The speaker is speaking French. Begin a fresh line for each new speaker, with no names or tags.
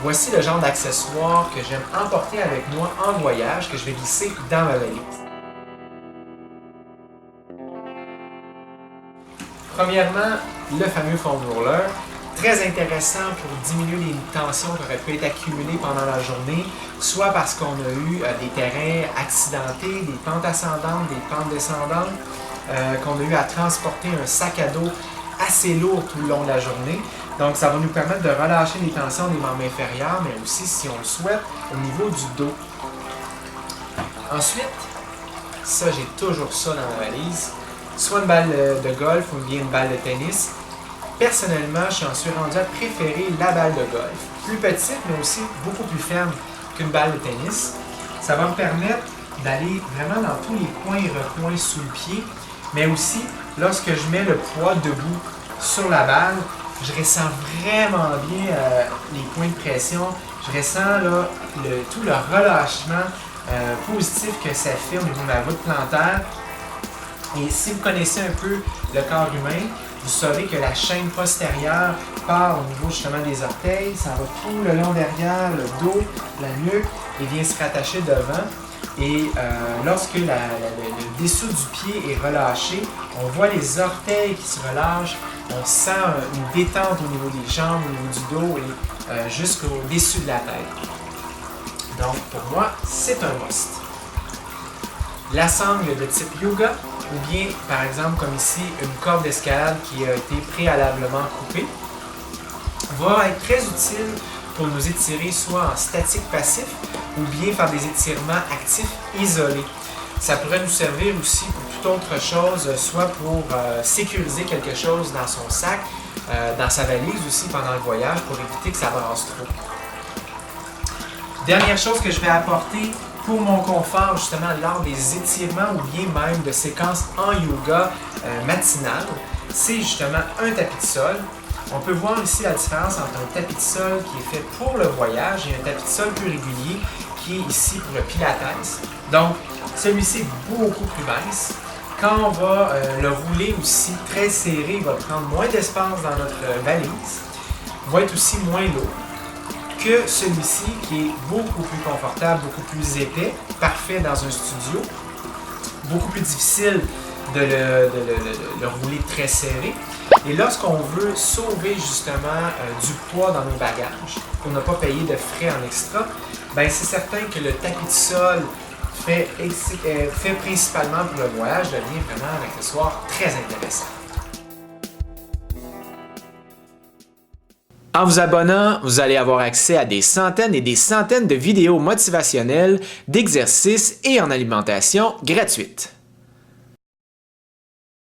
Voici le genre d'accessoires que j'aime emporter avec moi en voyage, que je vais glisser dans ma valise. Premièrement, le fameux fond de rouleur. Très intéressant pour diminuer les tensions qui auraient pu être accumulées pendant la journée, soit parce qu'on a eu des terrains accidentés, des pentes ascendantes, des pentes descendantes, qu'on a eu à transporter un sac à dos assez lourd tout le long de la journée. Donc, ça va nous permettre de relâcher les tensions des membres inférieurs, mais aussi, si on le souhaite, au niveau du dos. Ensuite, ça, j'ai toujours ça dans ma valise, soit une balle de golf ou bien une balle de tennis. Personnellement, je suis rendu à préférer la balle de golf. Plus petite, mais aussi beaucoup plus ferme qu'une balle de tennis. Ça va me permettre d'aller vraiment dans tous les coins et recoins sous le pied, mais aussi, lorsque je mets le poids debout sur la balle, je ressens vraiment bien les points de pression. Je ressens là, tout le relâchement positif que ça fait au niveau de ma voûte plantaire. Et si vous connaissez un peu le corps humain, vous saurez que la chaîne postérieure part au niveau justement des orteils, ça va tout le long derrière, le dos, la nuque, et vient se rattacher devant. Et lorsque le dessous du pied est relâché, on voit les orteils qui se relâchent, on sent une détente au niveau des jambes, au niveau du dos et jusqu'au dessus de la tête. Donc pour moi, c'est un must. La sangle de type yoga, ou bien par exemple comme ici une corde d'escalade qui a été préalablement coupée, va être très utile pour nous étirer soit en statique passif ou bien faire des étirements actifs isolés. Ça pourrait nous servir aussi pour toute autre chose, soit pour sécuriser quelque chose dans son sac, dans sa valise aussi pendant le voyage pour éviter que ça brasse trop. Dernière chose que je vais apporter pour mon confort justement lors des étirements ou bien même de séquences en yoga matinale, c'est justement un tapis de sol. On peut voir ici la différence entre un tapis de sol qui est fait pour le voyage et un tapis de sol plus régulier qui est ici pour le pilates. Donc, celui-ci est beaucoup plus mince. Quand on va le rouler aussi très serré, il va prendre moins d'espace dans notre valise, va être aussi moins lourd que celui-ci qui est beaucoup plus confortable, beaucoup plus épais, parfait dans un studio, beaucoup plus difficile de le rouler très serré. Et lorsqu'on veut sauver justement du poids dans nos bagages, pour ne pas payer de frais en extra, ben c'est certain que le tapis de sol fait principalement pour le voyage devient vraiment un accessoire très intéressant. En vous abonnant, vous allez avoir accès à des centaines et des centaines de vidéos motivationnelles, d'exercices et en alimentation gratuites.